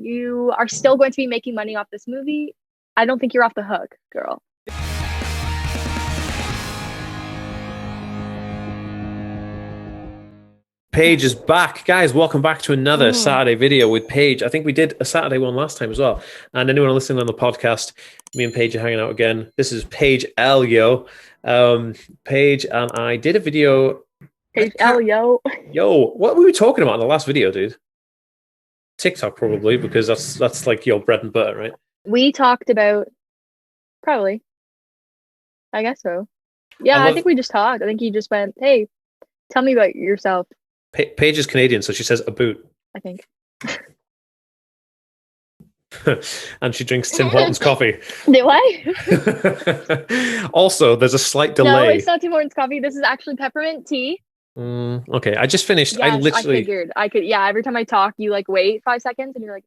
you are still going to be making money off this movie. I don't think you're off the hook, girl. PAIGE is back. Guys, welcome back to another Saturday video with PAIGE. I think we did a Saturday one last time as well. And anyone listening on the podcast, me and PAIGE are hanging out again. This is PAIGE L, yo. PAIGE and I did a video. PAIGE L, yo. Yo, what were we talking about in the last video, dude? TikTok, probably, because that's like your bread and butter, right? We talked about, probably. I guess so. Yeah, I think we just talked. I think you just went, hey, tell me about yourself. PAIGE is Canadian, so she says a boot. I think. And she drinks Tim Hortons coffee. Do I? Also, there's a slight delay. No, it's not Tim Hortons coffee. This is actually peppermint tea. Okay, I just finished. Yes, I literally. I figured. I could. Yeah, every time I talk, you like wait 5 seconds, and you're like.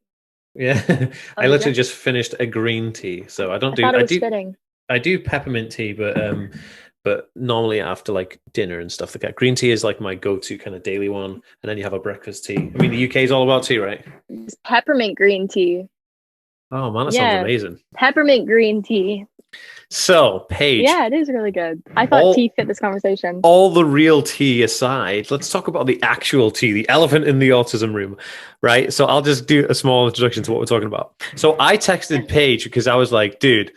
Yeah, I literally just finished a green tea, so I don't do. I do. Fitting. I do peppermint tea, but normally after like dinner and stuff like that. Green tea is like my go-to kind of daily one, and then you have a breakfast tea. I mean, the UK is all about tea, right? It's peppermint green tea. Oh man, that sounds amazing. Peppermint green tea. So, PAIGE. Yeah, it is really good. I thought tea fit this conversation. All the real tea aside, let's talk about the actual tea, the elephant in the autism room, right? So I'll just do a small introduction to what we're talking about. So I texted PAIGE because I was like, dude,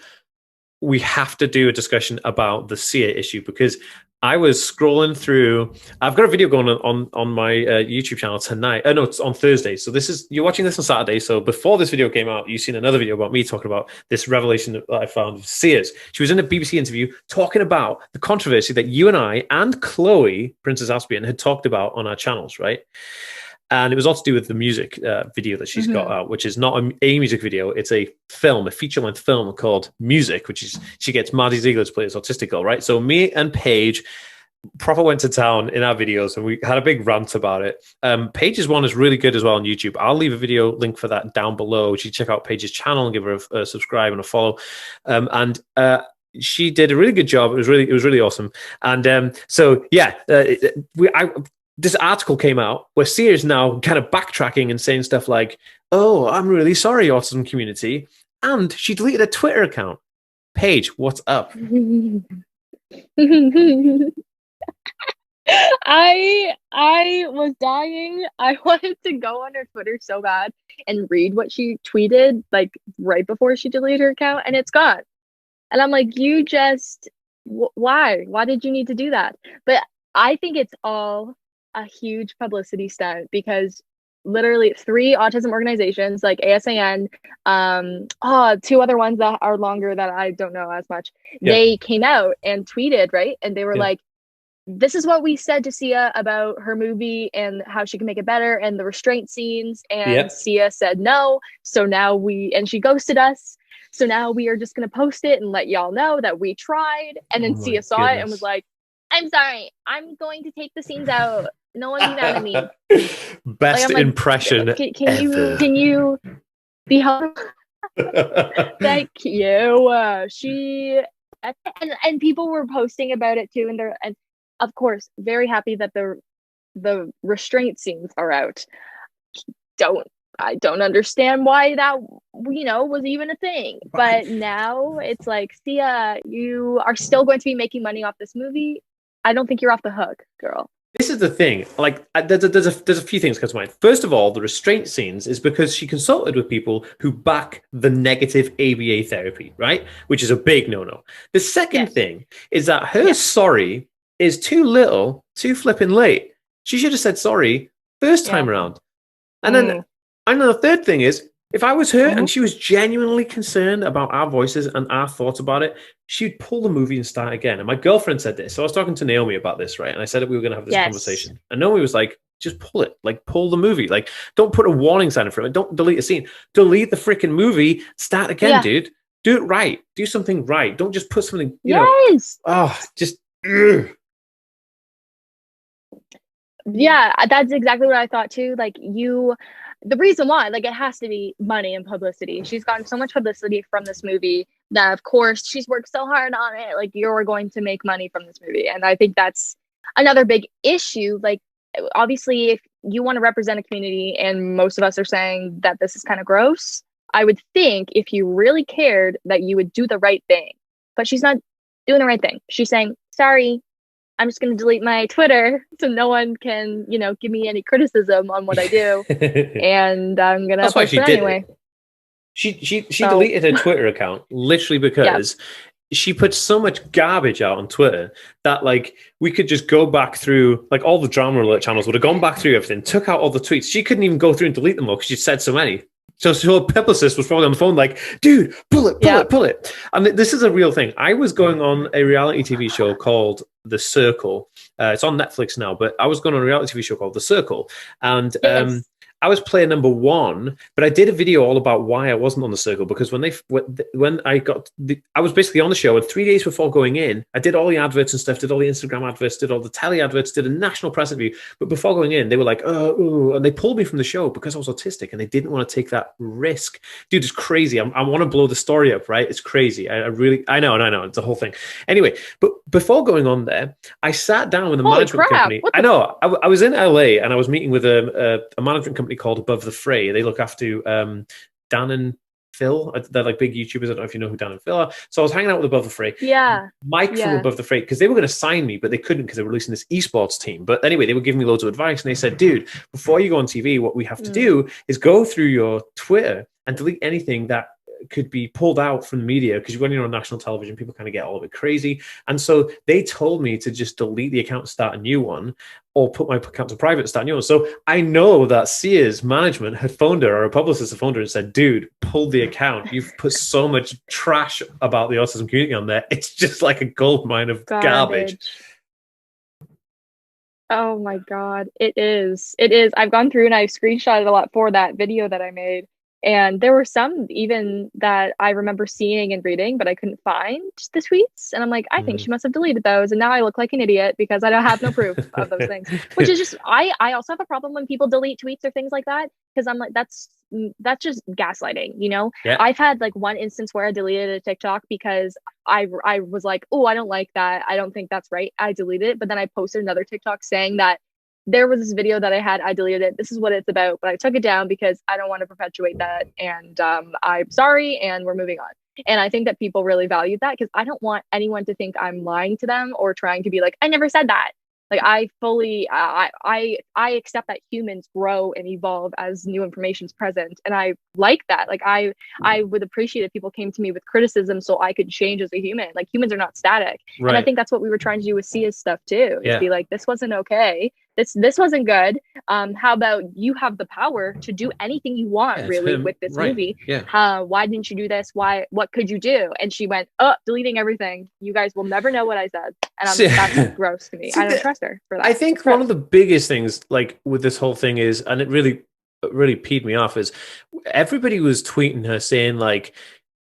we have to do a discussion about the Sia issue, because I was scrolling through. I've got a video going on my YouTube channel tonight. No, it's on Thursday. So you're watching this on Saturday. So before this video came out, you've seen another video about me talking about this revelation that I found of Sias. She was in a BBC interview talking about the controversy that you and I and Chloe, Princess Aspian, had talked about on our channels, right? And it was all to do with the music video that she's got out, which is not a music video. It's a film, a feature-length film called Music, which is, she gets Maddie Ziegler to play this autistic girl, right? So me and PAIGE proper went to town in our videos, and we had a big rant about it. PAIGE's one is really good as well on YouTube. I'll leave a video link for that down below. You should check out PAIGE's channel and give her a subscribe and a follow. She did a really good job. It was really awesome. And this article came out where Sia is now kind of backtracking and saying stuff like, oh, I'm really sorry, autism community. And she deleted a Twitter account. PAIGE, what's up? I was dying. I wanted to go on her Twitter so bad and read what she tweeted like right before she deleted her account, and it's gone. And I'm like, you just, why? Why did you need to do that? But I think it's all a huge publicity stunt, because literally 3 autism organizations like ASAN, 2 other ones that are longer that I don't know as much, they came out and tweeted, right? And they were like, this is what we said to Sia about her movie and how she can make it better and the restraint scenes. And Sia said no. So now she ghosted us. So now we are just going to post it and let y'all know that we tried. And then Sia saw it and was like, I'm sorry, I'm going to take the scenes out. No one be mad at me. Best impression can you be helpful? Thank you. She and people were posting about it too, and of course very happy that the restraint scenes are out. I don't understand why that was even a thing, but now it's like, Sia, you are still going to be making money off this movie. I don't think you're off the hook, girl. This is the thing. Like, there's a few things come to mind. First of all, the restraint scenes is because she consulted with people who back the negative ABA therapy, right? Which is a big no-no. The second thing is that her sorry is too little, too flipping late. She should have said sorry first time around. And then the third thing is, if I was her and she was genuinely concerned about our voices and our thoughts about it, she'd pull the movie and start again. And my girlfriend said this. So I was talking to Naomi about this, right? And I said that we were going to have this conversation. And Naomi was like, just pull it. Like, pull the movie. Like, don't put a warning sign in front of it. Don't delete a scene. Delete the freaking movie. Start again, dude. Do it right. Do something right. Don't just put something, you know. Just... Yeah, that's exactly what I thought too. Like, the reason why, like, it has to be money and publicity. She's gotten so much publicity from this movie that, of course, she's worked so hard on it. Like, you're going to make money from this movie. And I think that's another big issue. Like, obviously, if you want to represent a community, and most of us are saying that this is kind of gross. I would think if you really cared that you would do the right thing, but she's not doing the right thing. She's saying, sorry, I'm just going to delete my Twitter so no one can, give me any criticism on what I do. And I'm going to post it anyway. She deleted her Twitter account literally because she put so much garbage out on Twitter that like we could just go back through, like all the drama alert channels would have gone back through everything, took out all the tweets. She couldn't even go through and delete them all because she said so many. So her publicist was probably on the phone like, dude, pull it. And this is a real thing. I was going on a reality TV show called The Circle. It's on Netflix now, but I was going on a reality TV show called The Circle. And I was player number 1, but I did a video all about why I wasn't on The Circle, because when I was basically on the show, and 3 days before going in, I did all the adverts and stuff, did all the Instagram adverts, did all the telly adverts, did a national press interview. But before going in, they were like, and they pulled me from the show because I was autistic and they didn't want to take that risk. Dude, it's crazy. I want to blow the story up, right? It's crazy. I know. It's a whole thing. Anyway, but before going on there, I sat down with a management company. I know. I was in LA and I was meeting with a management company called Above the Fray. They look after Dan and Phil. They're like big YouTubers. I don't know if you know who Dan and Phil are. So I was hanging out with Above the Fray. Mike from Above the Fray, because they were going to sign me, but they couldn't because they were releasing this esports team. But anyway, they were giving me loads of advice, and they said, dude, before you go on TV, what we have to do is go through your Twitter and delete anything that could be pulled out from the media, because when you're on national television, people kind of get all a bit crazy. And so they told me to just delete the account, start a new one, or put my account to private, start a new one. So I know that Sia's management had phoned her, or a publicist had phoned her and said, dude, pull the account. You've put so much trash about the autism community on there. It's just like a gold mine of garbage. Oh my God. It is. I've gone through and I've screenshotted a lot for that video that I made. And there were some even that I remember seeing and reading, but I couldn't find the tweets. And I'm like, I think she must have deleted those. And now I look like an idiot because I don't have no proof of those things, which is just, I also have a problem when people delete tweets or things like that. Because I'm like, that's just gaslighting, Yeah. I've had like one instance where I deleted a TikTok because I was like, oh, I don't like that. I don't think that's right. I deleted it. But then I posted another TikTok saying that there was this video that I deleted it. This is what it's about, but I took it down because I don't want to perpetuate that. And I'm sorry, and we're moving on. And I think that people really valued that, because I don't want anyone to think I'm lying to them or trying to be like, I never said that. Like, I fully, I accept that humans grow and evolve as new information is present. And I like that. Like, I would appreciate if people came to me with criticism so I could change as a human. Like, humans are not static. Right. And I think that's what we were trying to do with Sia's stuff too. Is be like, this wasn't okay. This wasn't good. How about you have the power to do anything you want, really, with this movie? Yeah. Why didn't you do this? What could you do? And she went, deleting everything. You guys will never know what I said. And that's gross to me. I don't trust her for that. I think one of the biggest things, like, with this whole thing is, and it really peed me off, is everybody was tweeting her saying, like,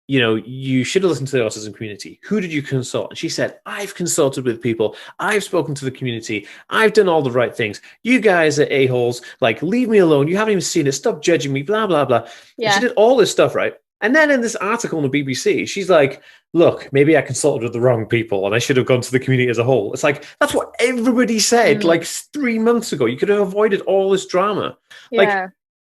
you should have listened to the autism community. Who did you consult? And she said, I've consulted with people. I've spoken to the community. I've done all the right things. You guys are a-holes. Like, leave me alone. You haven't even seen it. Stop judging me, blah, blah, blah. Yeah. She did all this stuff, right? And then in this article on the BBC, she's like, look, maybe I consulted with the wrong people and I should have gone to the community as a whole. It's like, that's what everybody said like 3 months ago. You could have avoided all this drama. Yeah. Like,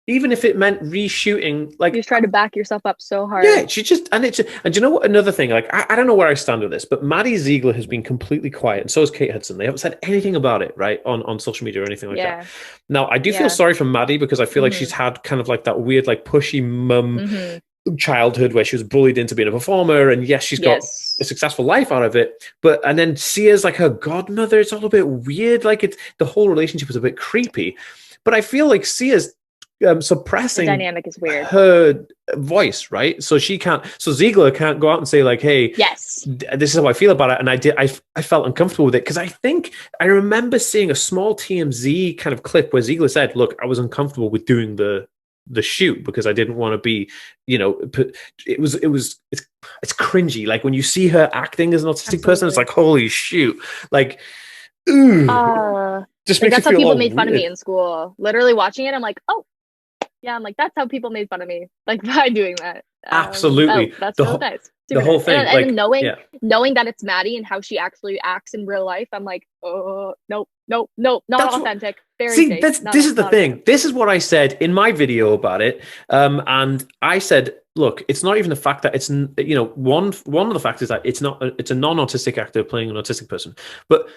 even if it meant reshooting, like, you try to back yourself up so hard. Yeah, and you know what? Another thing, like, I don't know where I stand with this, but Maddie Ziegler has been completely quiet, and so has Kate Hudson. They haven't said anything about it, right, on social media or anything like that. Now, I do feel sorry for Maddie, because I feel like she's had kind of like that weird, like, pushy mum childhood where she was bullied into being a performer, and yes, she's got a successful life out of it. And then Sia's like her godmother. It's all a bit weird. Like, the whole relationship was a bit creepy. But I feel like Sia's suppressing the dynamic is weird. Her voice, right? So Ziegler can't go out and say, like, hey, yes, this is how I feel about it. And I felt uncomfortable with it, because I think I remember seeing a small TMZ kind of clip where Ziegler said, look, I was uncomfortable with doing the shoot because I didn't want to be, it's cringy. Like, when you see her acting as an autistic person, it's like, holy shoot. Like, ooh. Just like, that's how people made fun of me in school. Literally watching it, I'm like, oh, Yeah, I'm like, that's how people made fun of me, like by doing that. Oh, Absolutely. that's the really whole nice. the Super whole nice. thing, And then like, yeah. knowing that it's Maddie and how she actually acts in real life, I'm like, oh, nope, nope, nope, not That's what. authentic. Very See, fake. this is the Not a fan. thing. This is what I said in my video about it, and I said, look, it's not even the fact that it's one of the factors that it's a non-autistic actor playing an autistic person, but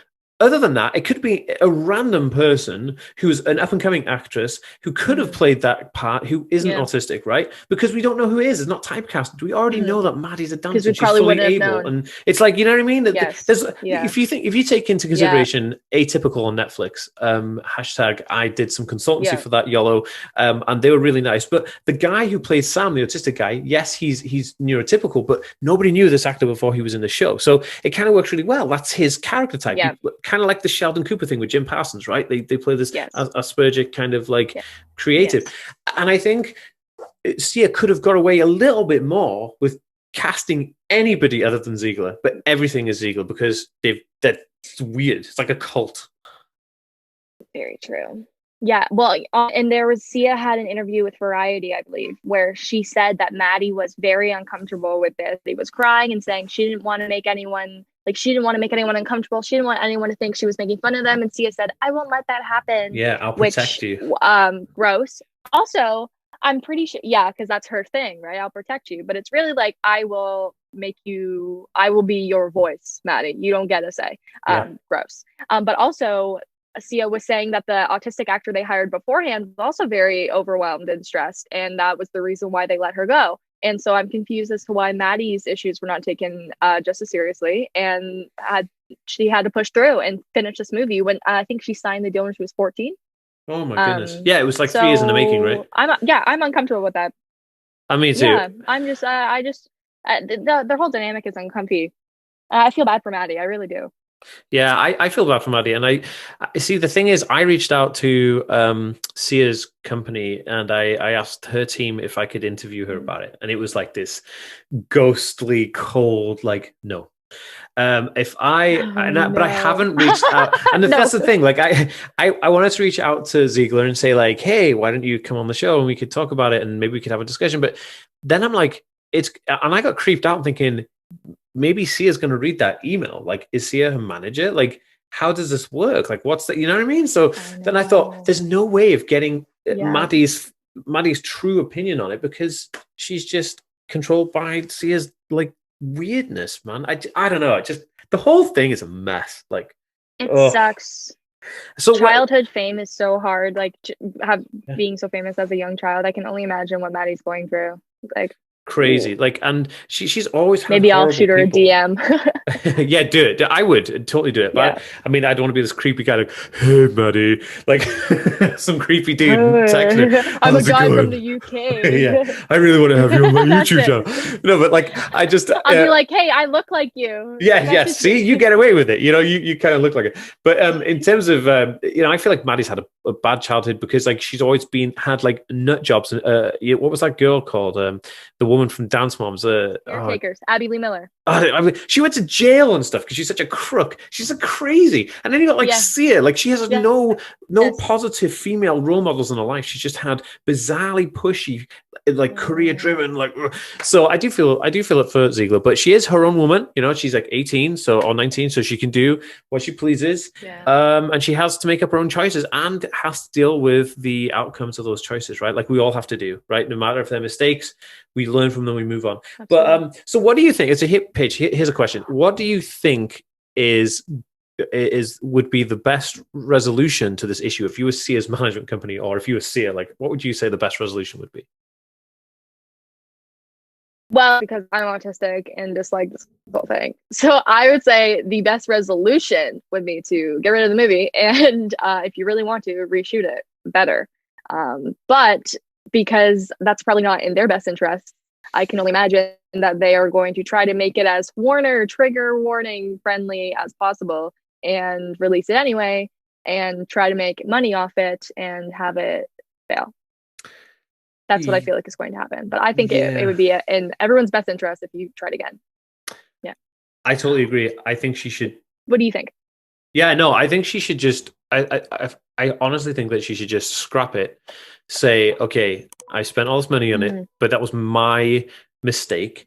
other than that, it could be a random person who's an up and coming actress who could have played that part who isn't Yeah. autistic, right? Because we don't know who it is. It's not typecasted. We already know Mm-hmm. that Maddie's a Because dancer we and she's probably fully wouldn't have able. known. And it's like, you know what I mean? Yes. There's Yeah. if you take into Yeah. consideration Atypical on Netflix, hashtag I did some consultancy Yeah. for that, YOLO, and they were really nice. But the guy who plays Sam, the autistic guy, yes, he's neurotypical, but nobody knew this actor before he was in the show. So it kind of works really well. That's his character type. Yeah. Kind of like the Sheldon Cooper thing with Jim Parsons, right? They play this Yes. Asperger kind of like Yeah. creative. Yes. And I think Sia could have got away a little bit more with casting anybody other than Ziegler, but everything is Ziegler because that's weird. It's like a cult. Very true. Yeah, well, and there was Sia had an interview with Variety, I believe, where she said that Maddie was very uncomfortable with this. He was crying and saying she didn't want to make anyone uncomfortable. She didn't want anyone to think she was making fun of them. And Sia said, "I won't let that happen." Yeah, I'll protect you. Gross. Also, I'm pretty sure, yeah, because that's her thing, right? I'll protect you, but it's really like I will be your voice, Maddie. You don't get a say. Gross. But also Sia was saying that the autistic actor they hired beforehand was also very overwhelmed and stressed, and that was the reason why they let her go. And so I'm confused as to why Maddie's issues were not taken just as seriously, and she had to push through and finish this movie when I think she signed the deal when she was 14. Oh my goodness! Yeah, it was like 3 years in the making, right? I'm uncomfortable with that. I mean, too. Yeah, I'm just their whole dynamic is uncomfy. I feel bad for Maddie. I really do. Yeah, I feel bad for Maddie. And I see the thing is, I reached out to Sia's company and I asked her team if I could interview her about it. And it was like this ghostly, cold, like, no. But I haven't reached out. And that's the thing. Like, I wanted to reach out to Ziegler and say, like, hey, why don't you come on the show and we could talk about it and maybe we could have a discussion. But then I'm like, and I got creeped out thinking, maybe Sia's going to read that email. Like, is Sia her manager? Like, how does this work? Like, what's that? You know what I mean? So then I thought, there's no way of getting Maddie's true opinion on it because she's just controlled by Sia's like weirdness, man. I don't know. The whole thing is a mess. Like, it sucks. So childhood fame is so hard. Like, being so famous as a young child, I can only imagine what Maddie's going through. Like, crazy. Like, and she's always had maybe I'll shoot her people. a DM. Yeah, do it. I would totally do it. But I mean, I don't want to be this creepy guy like, hey, Maddie, like some creepy dude texting her. I'm a guy from the UK. Yeah, I really want to have you on my YouTube channel. No, but like, I'll be like, hey, I look like you. Yeah. See, you get away with it. You know, you kind of look like it. But in terms of, I feel like Maddie's had a bad childhood because like she's always had like nut jobs. And what was that girl called? The woman from Dance Moms. Caretakers. Abby Lee Miller. I mean, she went to jail and stuff because she's such a crook. She's a crazy. And then you got like Sia, like she has no positive female role models in her life. She's just had bizarrely pushy, like career driven, like. So I do feel it for Ziegler, but she is her own woman. You know, she's like 18 or 19, so she can do what she pleases. And she has to make up her own choices and has to deal with the outcomes of those choices, right? Like we all have to do, right? No matter if they're mistakes, we learn from them, we move on. Absolutely. But so what do you think? It's a hit pitch. Here's a question. What do you think would be the best resolution to this issue if you were Sia's management company, or if you were Sia, like what would you say the best resolution would be? Well, because I'm autistic and dislike this whole thing, so I would say the best resolution would be to get rid of the movie, and if you really want to reshoot it, better. But because that's probably not in their best interest, I can only imagine that they are going to try to make it as trigger warning friendly as possible and release it anyway and try to make money off it and have it fail. That's what I feel like is going to happen. But I think it would be in everyone's best interest if you tried again. Yeah. I totally agree. I think she should. What do you think? Yeah, no, I think she should just. I honestly think that she should just scrap it. Say, okay, I spent all this money on it, Mhm. but that was my mistake,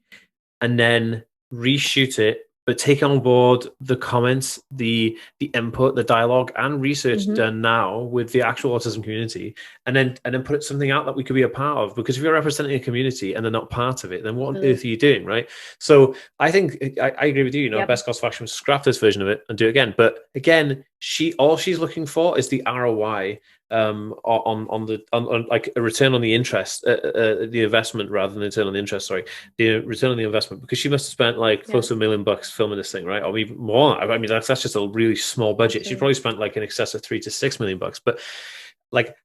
and then reshoot it, but take on board the comments, the input, the dialogue, and research Mhm. done now with the actual autism community, and then put something out that we could be a part of. Because if you're representing a community and they're not part of it, then what on Mm. earth are you doing, right? So I think I agree with you. You know, Yep. best course of action was scrap this version of it and do it again. But again, all she's looking for is the ROI on like a return on the interest, the investment rather than the return on the interest. Sorry, the return on the investment, because she must have spent like close Yes. to $1 million filming this thing, right? Or even more. I mean, that's just a really small budget. She Absolutely. probably spent like in excess of $3 to $6 million, but like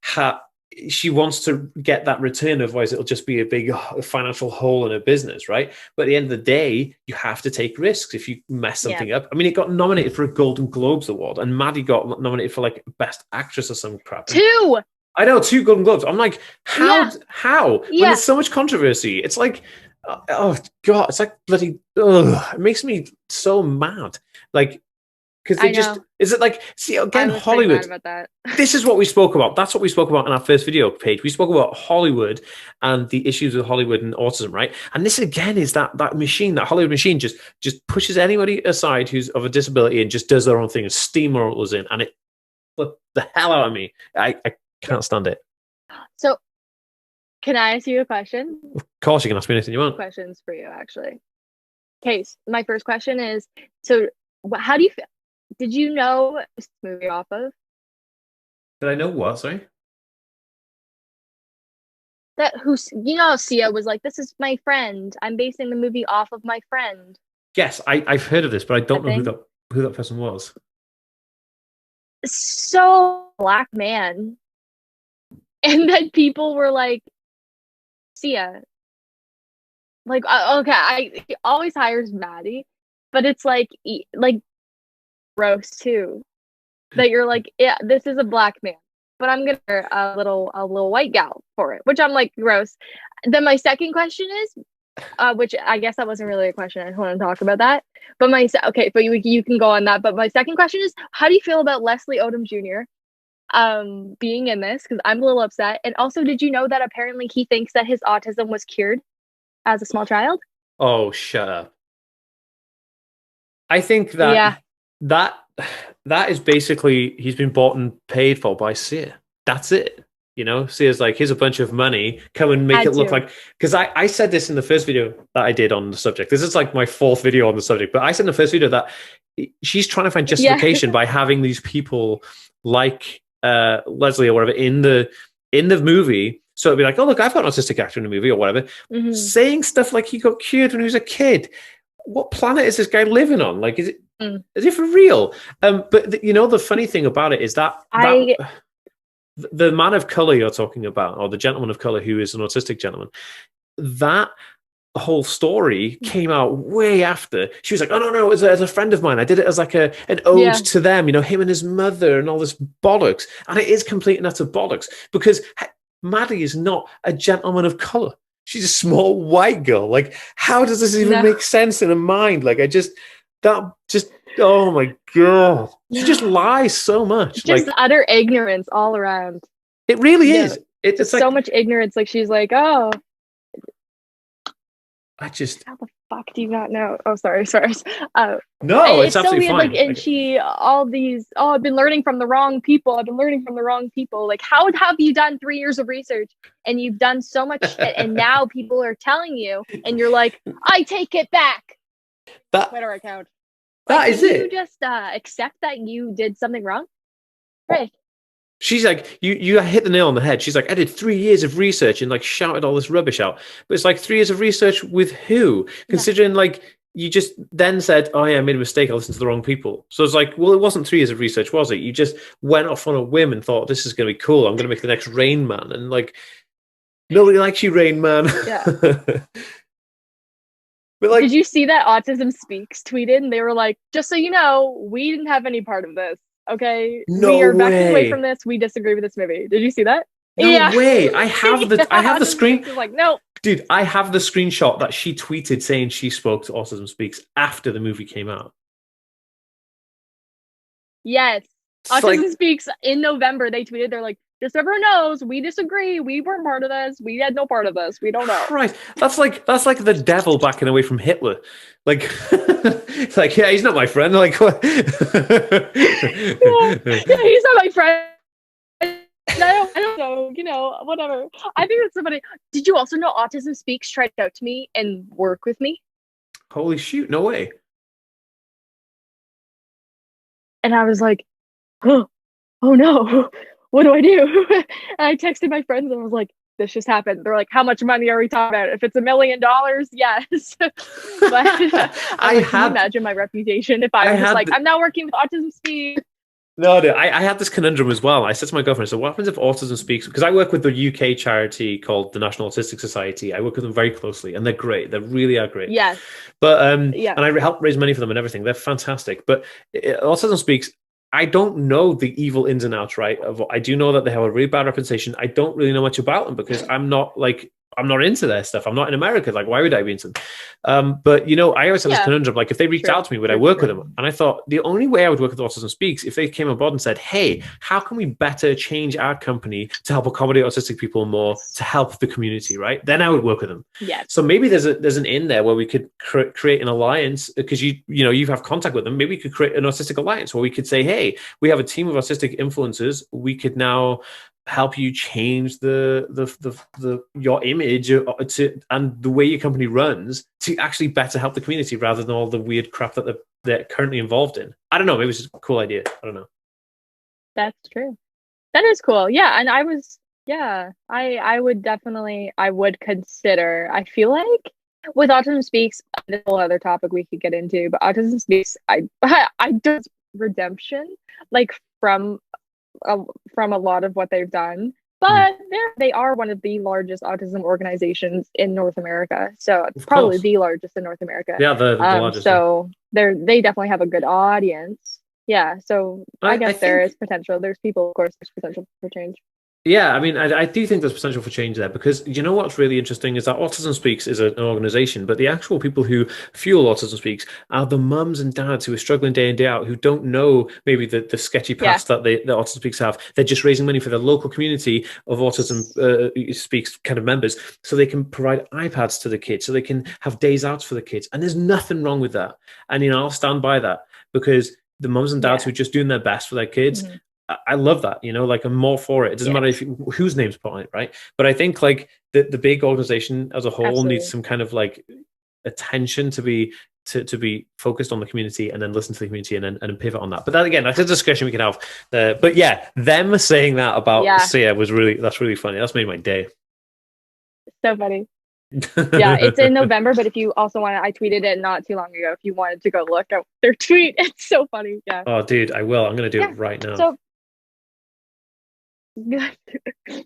she wants to get that return, otherwise it'll just be a big financial hole in her business, right? But at the end of the day, you have to take risks if you mess Yeah. something up. I mean, it got nominated for a Golden Globes award, and Maddie got nominated for like Best Actress or some crap. 2. I know, 2 Golden Globes. I'm like, how? Yeah. How? When Yeah. there's so much controversy, it's like, oh God, it's like bloody. Ugh, it makes me so mad. Like, because they I just know. is it like, see again, I was pretty mad Hollywood. about that. This is what we spoke about. That's what we spoke about in our first video page. We spoke about Hollywood and the issues with Hollywood and autism, right? And this again is that machine, that Hollywood machine, just pushes anybody aside who's of a disability and just does their own thing and steamrolls in, and it flipped the hell out of me. I can't stand it. So, can I ask you a question? Of course, you can ask me anything you want. Questions for you, actually. Okay, so my first question is: so, how do you feel? Did you know this movie off of Did I know what? Sorry. that? Sia was like, "This is my friend. I'm basing the movie off of my friend." Yes, I've heard of this, but I don't That know thing. who that person was. So black man, and then people were like, "Sia." Like, okay, he always hires Maddie, but it's like gross too. That you're like, yeah, this is a black man, but I'm gonna hire a little white gal for it, which I'm like, gross. Then my second question is, which I guess that wasn't really a question. I don't want to talk about that. But okay, but you can go on that. But my second question is, how do you feel about Leslie Odom Jr. Being in this? Because I'm a little upset. And also, did you know that apparently he thinks that his autism was cured as a small child? Oh, shut up. I think Yeah, that that is basically he's been bought and paid for by Sia. That's it. You know, Sia's like, here's a bunch of money, come and make had it look to. like, because I said this in the first video that I did on the subject. This is like my 4th video on the subject, but I said in the first video that she's trying to find Yeah. justification by having these people like Leslie or whatever in the movie. So it'd be like, oh look, I've got an autistic actor in the movie or whatever, Mm-hmm. saying stuff like he got cured when he was a kid. What planet is this guy living on? Like, is it for real? But the funny thing about it is that the man of color you're talking about, or the gentleman of color who is an autistic gentleman, that whole story came out way after. She was like, oh no, as a friend of mine, I did it as like an ode Yeah. to them, him and his mother and all this bollocks. And it is complete and utter bollocks, because Maddie is not a gentleman of color. She's a small white girl. Like, how does this even make sense in her mind? Like, oh my God. She just lies so much. Just like, utter ignorance all around. it really is. It's like, so much ignorance. Like, she's like, oh, how the fuck do you not know? Oh, sorry. No, it's so absolutely weird. fine. Like, and I've been learning from the wrong people. Like, how have you done 3 years of research and you've done so much shit, and now people are telling you, and you're like, I take it back. That Twitter account. That is it. You just accept that you did something wrong, right? She's like, you hit the nail on the head. She's like, I did 3 years of research and like shouted all this rubbish out. But it's like, 3 years of research with who? Considering like you just then said, oh yeah, I made a mistake. I listened to the wrong people. So it's like, well, it wasn't 3 years of research, was it? You just went off on a whim and thought, this is going to be cool. I'm going to make the next Rain Man. And like, nobody likes you, Rain Man. Yeah. But like, did you see that Autism Speaks tweeted? And they were like, just so you know, we didn't have any part of this. Okay, no we are way. backing away from this. We disagree with this movie. Did you see that? No way. I have the screen. Like, no, dude, I have the screenshot that she tweeted saying she spoke to Autism Speaks after the movie came out. Yes. It's Autism Speaks in November. They tweeted, they're like, just so everyone knows, we disagree. We weren't part of this. We had no part of this. We don't know. Christ, that's like the devil backing away from Hitler. Like, it's like, yeah, he's not my friend. Like, what? Yeah, he's not my friend. I don't know, you know, whatever. I think it's somebody. Did you also know Autism Speaks tried out to me and work with me? Holy shoot, no way. And I was like, oh no, what do I do? And I texted my friends and I was like, this just happened. They're like, how much money are we talking about? If it's $1 million, yes. But can you imagine my reputation if I was just like, I'm now working with Autism Speaks? No, I had this conundrum as well. I said to my girlfriend, so what happens if Autism Speaks? Because I work with the UK charity called the National Autistic Society. I work with them very closely, and they're great. They really are great. Yes. But and I help raise money for them and everything. They're fantastic. But Autism Speaks, I don't know the evil ins and outs, right? I do know that they have a really bad reputation. I don't really know much about them because I'm not into their stuff. I'm not in America. Like, why would I be into them? But, you know, I always have this conundrum. Like, if they reached out to me, would I work with them? And I thought the only way I would work with Autism Speaks if they came on board and said, hey, how can we better change our company to help accommodate autistic people more, to help the community, right? Then I would work with them. Yeah. So maybe there's an in there where we could create an alliance because you have contact with them. Maybe we could create an autistic alliance where we could say, hey, we have a team of autistic influencers. We could now help you change your image and the way your company runs to actually better help the community rather than all the weird crap that they're currently involved in. I don't know. Maybe it's just a cool idea. I don't know. That's true. That is cool. Yeah. And I would consider, I feel like with Autism Speaks, there's a whole other topic we could get into, but Autism Speaks, I do redemption, like from a lot of what they've done, but they are one of the largest autism organizations in North America, so it's probably the largest in North America. Yeah, the largest. So they definitely have a good audience. Yeah, so I guess there is potential. There's people, of course, there's potential for change. Yeah, I mean, I do think there's potential for change there because you know what's really interesting is that Autism Speaks is an organization, but the actual people who fuel Autism Speaks are the mums and dads who are struggling day in, day out, who don't know maybe the sketchy past that Autism Speaks have. They're just raising money for the local community of Autism Speaks kind of members so they can provide iPads to the kids, so they can have days out for the kids. And there's nothing wrong with that. And, you know, I'll stand by that because the mums and dads who are just doing their best for their kids, I love that, you know, like I'm more for it. It doesn't matter whose name's put on it, right? But I think like the big organization as a whole needs some kind of like attention to be focused on the community and then listen to the community and then pivot on that. But that again, that's a discussion we can have. But yeah, them saying that about Sia that's really funny. That's made my day. So funny. Yeah, it's in November, but if you also want to, I tweeted it not too long ago. If you wanted to go look at their tweet, it's so funny. Yeah. Oh, dude, I will. I'm going to do it right now. So,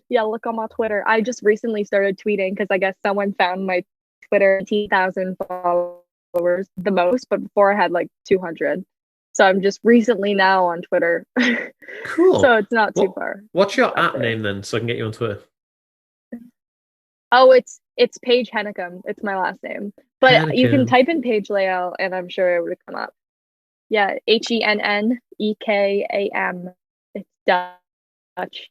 yeah, look on my Twitter. I just recently started tweeting because I guess someone found my Twitter 18,000 followers the most, but before I had like 200. So I'm just recently now on Twitter. Cool. So it's not too far. What's your app name then, so I can get you on Twitter? Oh, it's Paige Hennecum. It's my last name, but Hennecum. You can type in Paige Lael, and I'm sure it would come up. Yeah, HENNEKAM. It's Dutch.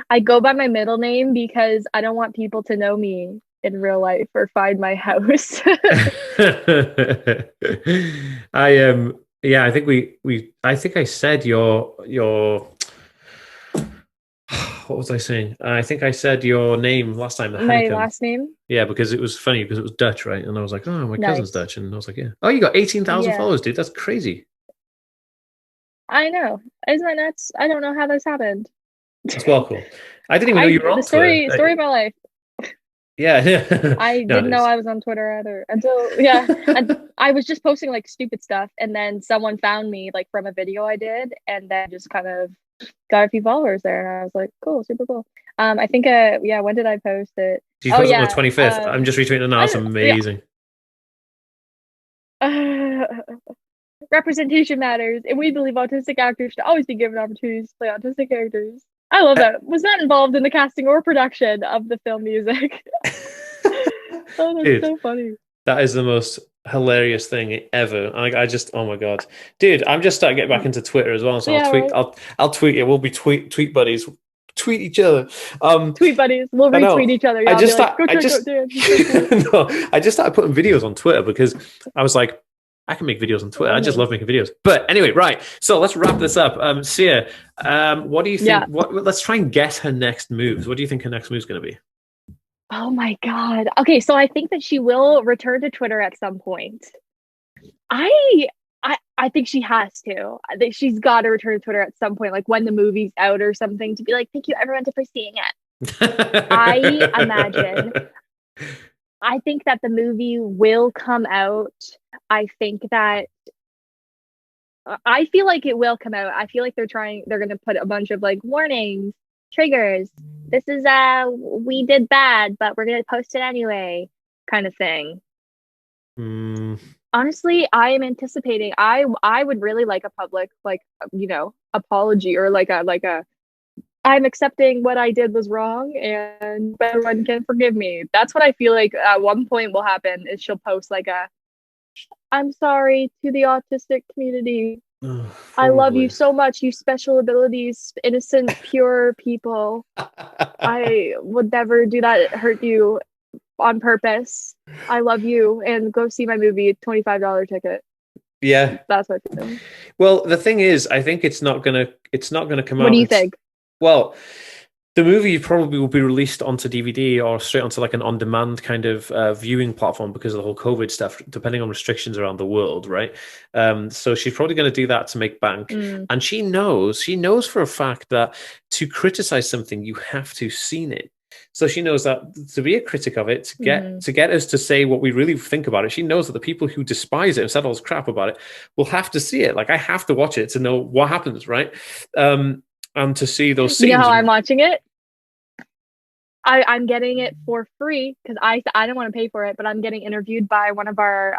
I go by my middle name because I don't want people to know me in real life or find my house. I think I said your what was I saying? I think I said your name last time. My last name? Yeah, because it was funny because it was Dutch, right? And I was like, oh, my cousin's Dutch. And I was like, yeah. Oh, you got 18,000 followers, dude. That's crazy. I know. Isn't that nuts? I don't know how this happened. That's well cool. I didn't even know you were on Twitter. Story of my life. Yeah. I didn't know I was on Twitter either until and I was just posting like stupid stuff, and then someone found me like from a video I did, and then just kind of got a few followers there, and I was like, cool, super cool. I think when did I post it? Did you post it on the 25th? I'm just retweeting it now. It's amazing. Representation matters, and we believe autistic actors should always be given opportunities to play autistic characters. I love that. Was not involved in the casting or production of the film music. Oh, that's Dude, so funny. That is the most hilarious thing ever. I just, oh my god, dude, I'm just starting to get back into Twitter as well. So I'll Yeah, tweet, right. I'll tweet it. We'll be tweet buddies, tweet each other. Tweet buddies. We'll I retweet know. each other. I Yeah, I'll be just like, start. go I check just out Dan. He's so cool. no. I just started putting videos on Twitter because I was like, I can make videos on Twitter. I just love making videos. But anyway, right. So let's wrap this up. Sia, what do you think? Yeah. Let's try and guess her next moves. What do you think her next move is going to be? Oh my God. Okay, so I think that she will return to Twitter at some point. I I think she has to. I think she's got to return to Twitter at some point, like when the movie's out or something, to be like, thank you everyone for seeing it. I imagine. I think that the movie will come out. I think that I feel like it will come out. I feel like they're going to put a bunch of like warnings, triggers. This is we did bad, but we're going to post it anyway kind of thing. Honestly, I am anticipating. I would really like a public, like, apology, or like a I'm accepting what I did was wrong and everyone can forgive me. That's what I feel like at one point will happen, is she'll post like I'm sorry to the autistic community. I love you so much, you special abilities, innocent, pure people. I would never do that, hurt you on purpose. I love you, and go see my movie, $25 ticket. Yeah, that's what I feel. Well, the thing is, I think it's not gonna come out. What do you think? Well, the movie probably will be released onto DVD or straight onto like an on-demand kind of viewing platform because of the whole COVID stuff, depending on restrictions around the world, right? So she's probably going to do that to make bank. And she knows for a fact that to criticize something, you have to seen it. So she knows that to be a critic of it, to get us to say what we really think about it, she knows that the people who despise it and said all this crap about it will have to see it. Like, I have to watch it to know what happens, right? And to see those scenes. You know how I'm watching it? I'm getting it for free because I don't want to pay for it, but I'm getting interviewed by one of our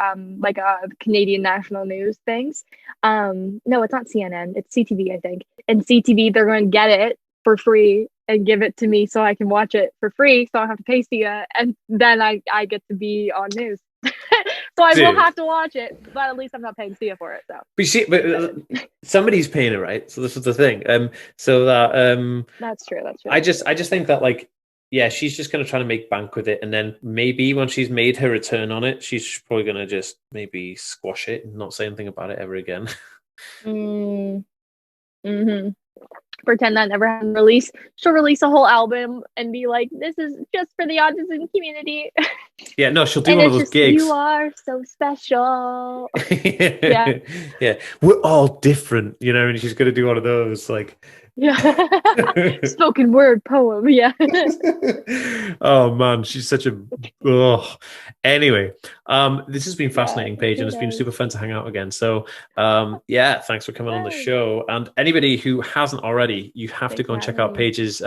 Canadian national news things. No, it's not CNN, it's CTV, I think. And CTV, they're going to get it for free and give it to me so I can watch it for free, so I don't have to pay Sia, and then I get to be on news. So I will have to watch it, but at least I'm not paying Sia for it. So, but you see, somebody's paying it, right? So this is the thing. So that that's true. That's true. I just think that, like, yeah, she's just going to try to make bank with it, and then maybe when she's made her return on it, she's probably going to just maybe squash it and not say anything about it ever again. Pretend that never happened. She'll release a whole album and be like, this is just for the autism community. Yeah, no, she'll do one of those gigs. You are so special. Yeah. We're all different, and she's going to do one of those, like, spoken word poem. Yeah. Oh man, she's such a anyway, this has been fascinating, Paige, and it's been super fun to hang out again. So thanks for coming on the show. And anybody who hasn't already, you have to go and check out Paige's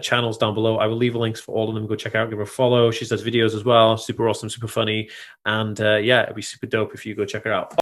channels down below. I will leave links for all of them. Go check out, give her a follow. She does videos as well, super awesome, super funny, and it'd be super dope if you go check her out.